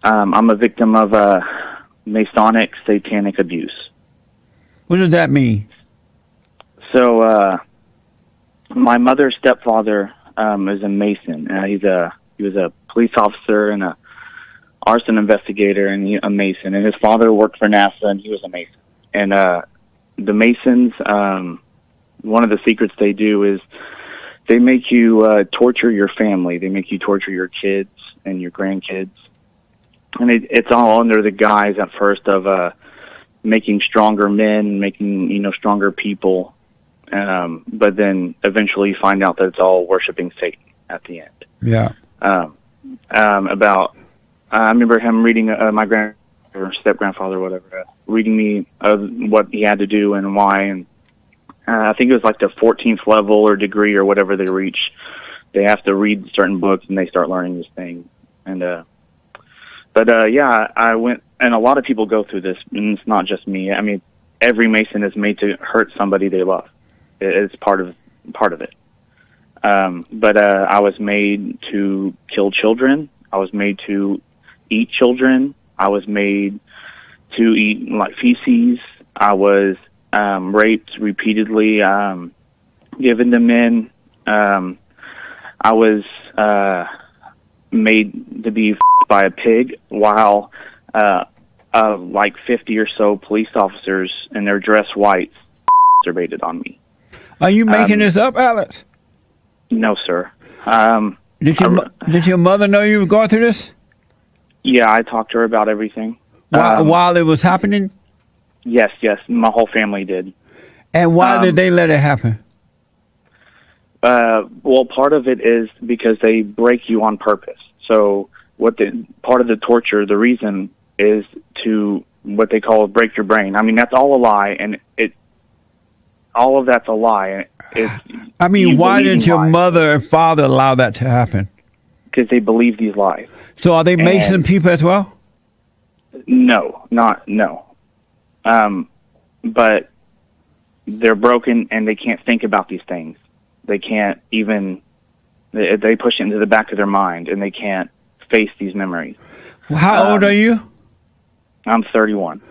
I'm a victim of Masonic satanic abuse. What does that mean? So, my mother's stepfather is a Mason. He was a police officer and a arson investigator, and a Mason. And his father worked for NASA, and he was a Mason. And the Masons, one of the secrets they do is they make you torture your family. They make you torture your kids and your grandkids. And it's all under the guise at first of making stronger men, making stronger people. But then eventually you find out that it's all worshiping Satan at the end. Yeah. I remember him reading my step-grandfather, whatever, reading me what he had to do and why. And I think it was like the 14th level or degree or whatever they reach. They have to read certain books and they start learning this thing. And I went, and a lot of people go through this, and it's not just me. I mean, every Mason is made to hurt somebody they love. It's part of it. I was made to kill children. I was made to eat children. I was made to eat like feces. I was raped repeatedly, given to men. I was made to be by a pig while like 50 or so police officers in their dress whites masturbated on me. Are you making this up, Alex? No, sir. Did your mother know you were going through this? Yeah, I talked to her about everything. While it was happening? Yes. My whole family did. And why did they let it happen? Well, part of it is because they break you on purpose. So part of the torture, the reason is to what they call break your brain. I mean, that's all a lie, and all of that's a lie. Why did your mother and father allow that to happen? Because they believe these lies. So are they Mason people as well? No. But they're broken and they can't think about these things. They can't even, they push it into the back of their mind and they can't face these memories. Well, how old are you? I'm 31.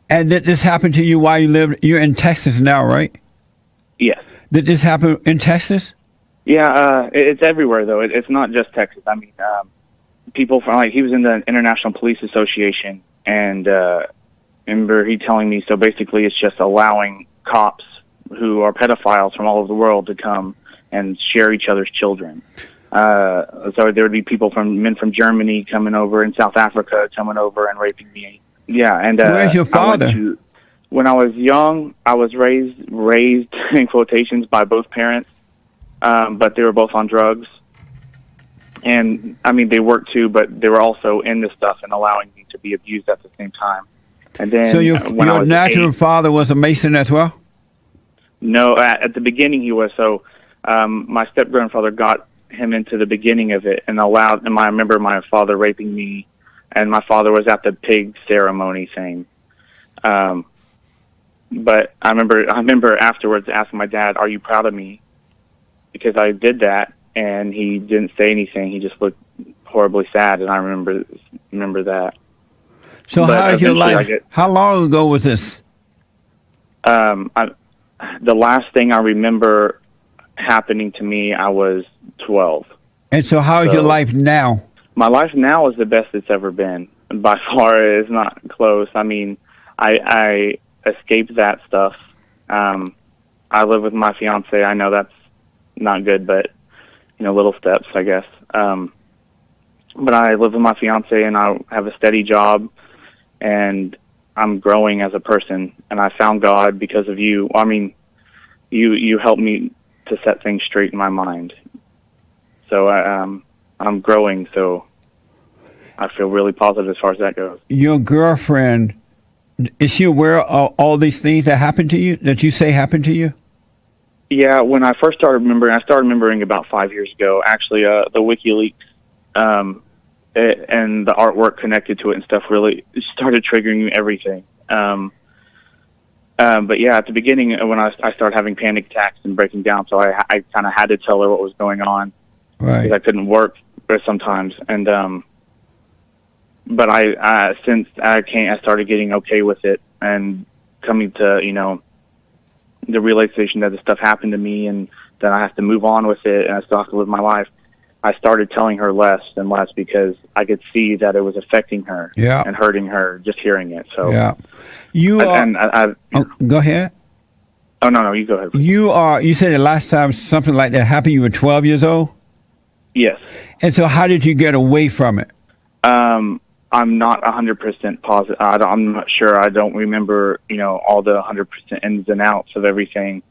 And did this happen to you while you're in Texas now, right? Yes. Did this happen in Texas? Yeah, it's everywhere though. It's not just Texas. I mean, people from he was in the International Police Association, and remember he telling me. So basically, it's just allowing cops who are pedophiles from all over the world to come and share each other's children. So there would be men from Germany coming over and South Africa coming over and raping me. Yeah, and where's your father? When I was young, I was raised in quotations by both parents, but they were both on drugs. And, I mean, they worked too, but they were also in this stuff and allowing me to be abused at the same time. And then, so your natural father was a Mason as well? No, at the beginning he was. So my step-grandfather got him into the beginning of it and I remember my father raping me, and my father was at the pig ceremony thing. But I remember afterwards asking my dad, "Are you proud of me?" Because I did that, and he didn't say anything. He just looked horribly sad, and I remember that. So how's your life? How long ago was this? The last thing I remember happening to me, I was 12. And so how is your life now? My life now is the best it's ever been. By far, it's not close. I mean, I escaped that stuff. I live with my fiance. I know that's not good, but little steps, I guess. But I live with my fiance, and I have a steady job, and I'm growing as a person. And I found God because of you. I mean, you helped me to set things straight in my mind. So I'm growing. So I feel really positive as far as that goes. Your girlfriend, is she aware of all these things that happened to you, that you say happened to you? Yeah, when I first started remembering about 5 years ago, actually, the WikiLeaks and the artwork connected to it and stuff really started triggering everything. But yeah, at the beginning, when I started having panic attacks and breaking down, so I kind of had to tell her what was going on. Right. Because I couldn't work sometimes. And but I since I started getting okay with it and coming to, the realization that this stuff happened to me and that I have to move on with it and I still have to live my life. I started telling her less and less because I could see that it was affecting her and hurting her just hearing it. So go ahead. Oh no, you go ahead. Please. You said the last time something like that happened, you were 12 years old? Yes. And so how did you get away from it? I'm not 100% positive. I'm not sure. I don't remember, all the 100% ins and outs of everything.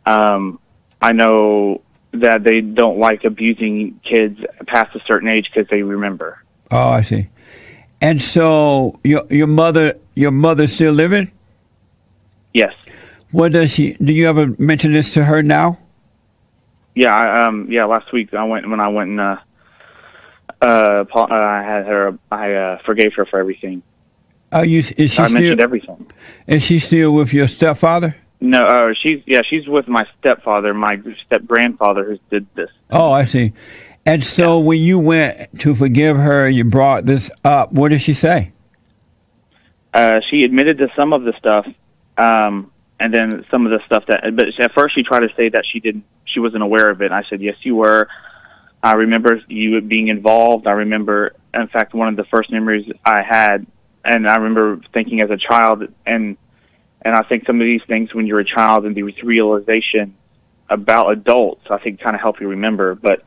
I know that they don't like abusing kids past a certain age because they remember. Oh, I see. And so your mother still living? Yes. What does she? Do you ever mention this to her now? Yeah. Last week I went and I had her. I forgave her for everying. I mentioned everything. Is she still with your stepfather? No, she's with my stepfather, my step-grandfather who did this. Oh, I see. And so when you went to forgive her, you brought this up. What did she say? She admitted to some of the stuff, and then some of the stuff but at first she tried to say that she wasn't aware of it. I said, yes, you were. I remember you being involved. I remember, in fact, one of the first memories I had, and I remember thinking as a child, and I think some of these things when you're a child and these realizations about adults, I think kind of help you remember. But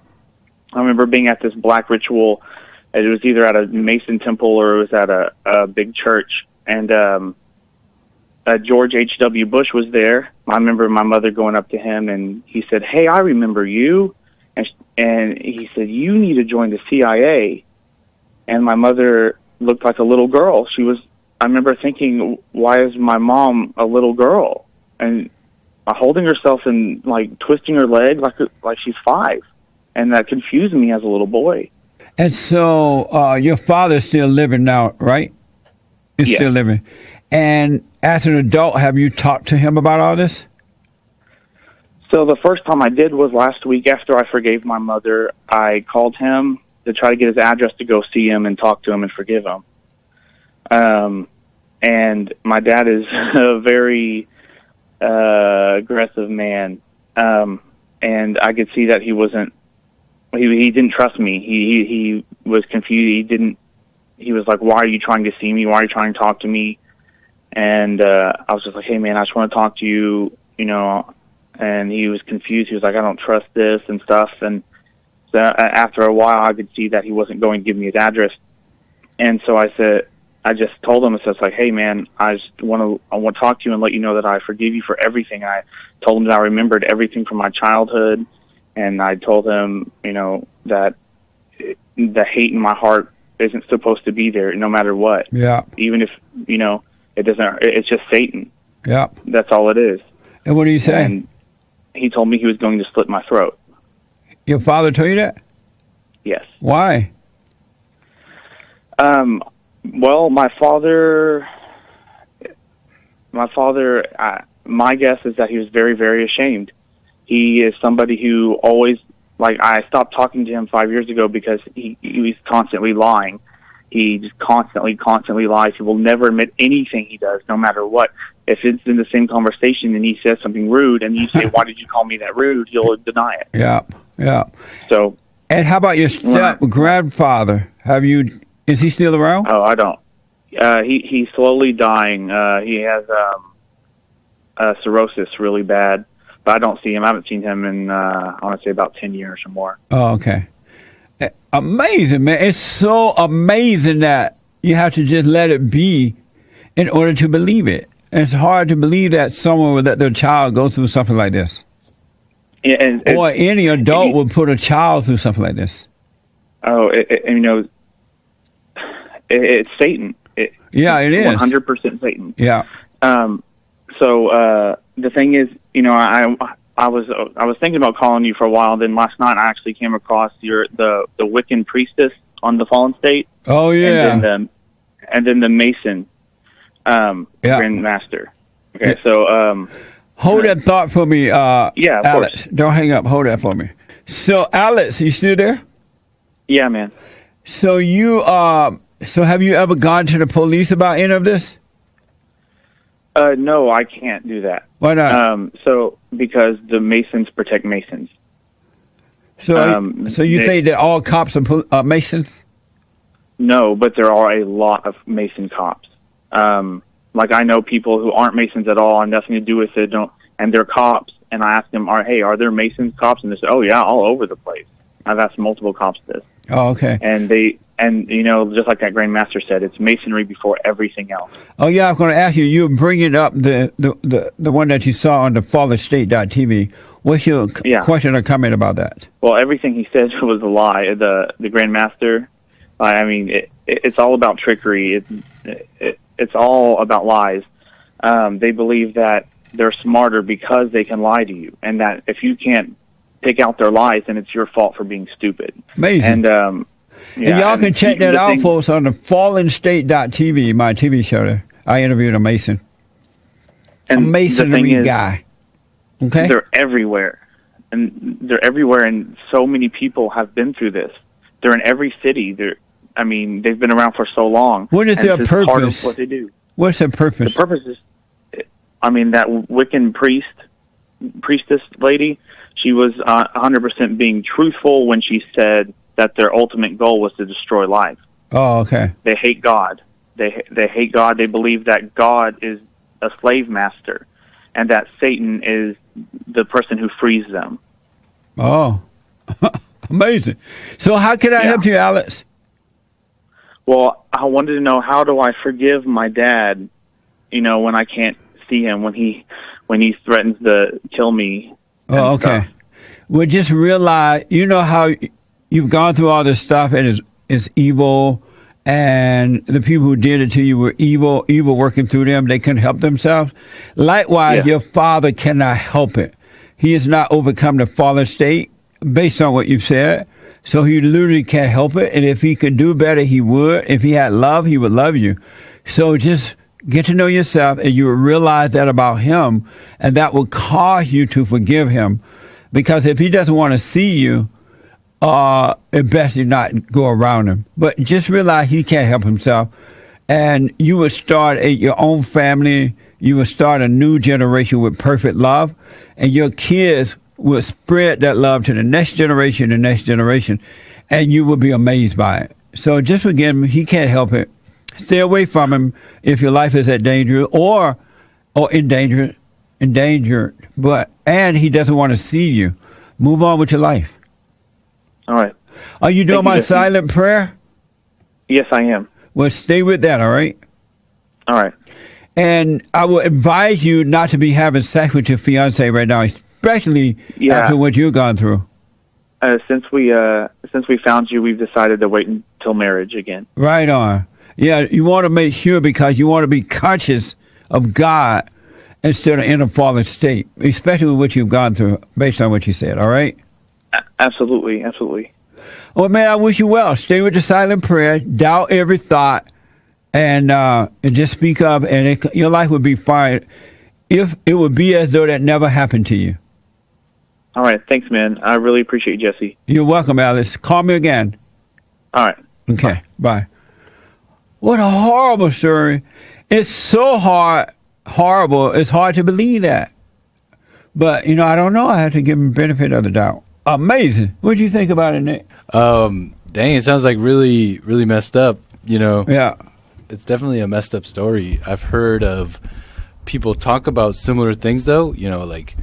I remember being at this black ritual. It was either at a Mason temple or it was at a big church. And George H.W. Bush was there. I remember my mother going up to him, and he said, hey, I remember you. And he said, you need to join the CIA. And my mother looked like a little girl. I remember thinking, why is my mom a little girl? And holding herself and like twisting her leg like she's 5. And that confused me as a little boy. And so your father's still living now, right? He's still living. And as an adult, have you talked to him about all this? So the first time I did was last week after I forgave my mother. I called him to try to get his address to go see him and talk to him and forgive him. And my dad is a very aggressive man, and I could see that he wasn't. He didn't trust me. He was confused. He was like, "Why are you trying to see me? Why are you trying to talk to me?" And I was just like, "Hey, man, I just want to talk to you," And he was confused. He was like, "I don't trust this and stuff." And so after a while, I could see that he wasn't going to give me his address. And so I just told him, it's like, hey, man, I want to talk to you and let you know that I forgive you for everything. I told him that I remembered everything from my childhood, and I told him, that the hate in my heart isn't supposed to be there no matter what. Yeah. Even if, it doesn't, it's just Satan. Yeah. That's all it is. And what did he say? And he told me he was going to slit my throat. Your father told you that? Yes. Why? Well, my father, my guess is that he was very, very ashamed. He is somebody who always, I stopped talking to him 5 years ago because he was constantly lying. He just constantly lies. He will never admit anything he does, no matter what. If it's in the same conversation and he says something rude and you say, why did you call me that rude? He'll deny it. Yeah, yeah. So. And how about your step-grandfather? Is he still around? Oh, I don't. He's slowly dying. He has cirrhosis really bad, but I don't see him. I haven't seen him in, I want to say, about 10 years or more. Oh, okay. Amazing, man. It's so amazing that you have to just let it be in order to believe it. It's hard to believe that someone would let their child go through something like this. Yeah, or any adult would put a child through something like this. Oh, it's Satan. It is 100% Satan. Yeah. So the thing is, I was thinking about calling you for a while. Then last night I actually came across the Wiccan priestess on the Fallen State. Oh yeah. And then the Mason Grand Master. Okay, so hold that thought for me. Yeah, of Alex. course. Don't hang up. Hold that for me. So Alex, you still there? Yeah, man. So you So have you ever gone to the police about any of this? No, I can't do that. Why not? So because the Masons protect Masons. So you think that all cops are Masons? No, but there are a lot of Mason cops. Like I know people who aren't Masons at all and nothing to do with it, and they're cops. And I ask them, are there Masons cops? And they say, oh yeah, all over the place. I've asked multiple cops this. Oh, okay. And just like that Grand Master said, it's Masonry before everything else. Oh yeah, I'm going to ask you. You're bringing up the one that you saw on the fallerstate.tv. What's your question or comment about that? Well, everything he said was a lie. The Grand Master. I mean, it's all about trickery. It's all about lies. They believe that they're smarter because they can lie to you, and that if you can't pick out their lies, then it's your fault for being stupid. Amazing. And y'all can check that out, folks, on the fallenstate.tv, my TV show there. I interviewed a Mason. And a Masonry guy. Okay? They're everywhere. And so many people have been through this. They're in every city. They've been around for so long. What is their purpose? Part of what they do. What's their purpose? The purpose is, that Wiccan priestess lady, she was 100% being truthful when she said that their ultimate goal was to destroy life. Oh, okay. They hate God. They hate God. They believe that God is a slave master, and that Satan is the person who frees them. Oh, amazing. So how can I help you, Alex? Well, I wanted to know, how do I forgive my dad, when I can't see him, when he threatens to kill me? Oh, okay. Stuff. Well, just realize, how you've gone through all this stuff and it's evil, and the people who did it to you were evil working through them. They couldn't help themselves. Likewise, your father cannot help it. He has not overcome the fallen state based on what you've said. So he literally can't help it. And if he could do better, he would. If he had love, he would love you. So just get to know yourself, and you will realize that about him, and that will cause you to forgive him. Because if he doesn't want to see you, it best you not go around him. But just realize he can't help himself. And you will start your own family. You will start a new generation with perfect love. And your kids will spread that love to the next generation, and you will be amazed by it. So just forgive him. He can't help it. Stay away from him if your life is at danger or endangered. And he doesn't want to see you. Move on with your life. All right. Are you doing my silent prayer? Yes, I am. Well, stay with that, all right? All right. And I will advise you not to be having sex with your fiance right now, especially after what you've gone through. Since we found you, we've decided to wait until marriage again. Right on. Yeah, you want to make sure, because you want to be conscious of God instead of in a fallen state, especially with what you've gone through, based on what you said, all right? Absolutely, absolutely. Well, man, I wish you well. Stay with the silent prayer, doubt every thought, and just speak up, and your life would be fine. If it would be as though that never happened to you. All right. Thanks, man. I really appreciate you, Jesse. You're welcome, Alice. Call me again. All right. Okay. Bye. What a horrible story. It's so horrible. It's hard to believe that. But, I don't know. I have to give him benefit of the doubt. Amazing. What do you think about it, Nick? Dang, it sounds like really, really messed up, Yeah. It's definitely a messed up story. I've heard of people talk about similar things, though, like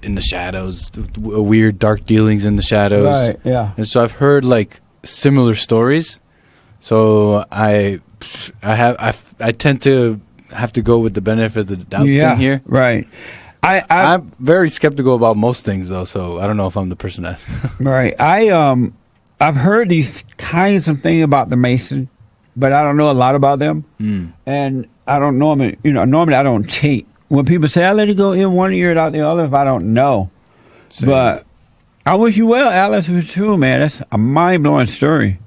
in the shadows, weird dark dealings in the shadows. Right, yeah. And so I've heard similar stories. So I tend to have to go with the benefit of the doubt thing here. Right. I'm very skeptical about most things, though, so I don't know if I'm the person to ask. Right. I've heard these kinds of things about the Mason, but I don't know a lot about them. And I don't normally I don't take. When people say, I let it go in one ear and out the other, if I don't know. Same. But I wish you well, Alice. It was true, man. That's a mind-blowing story.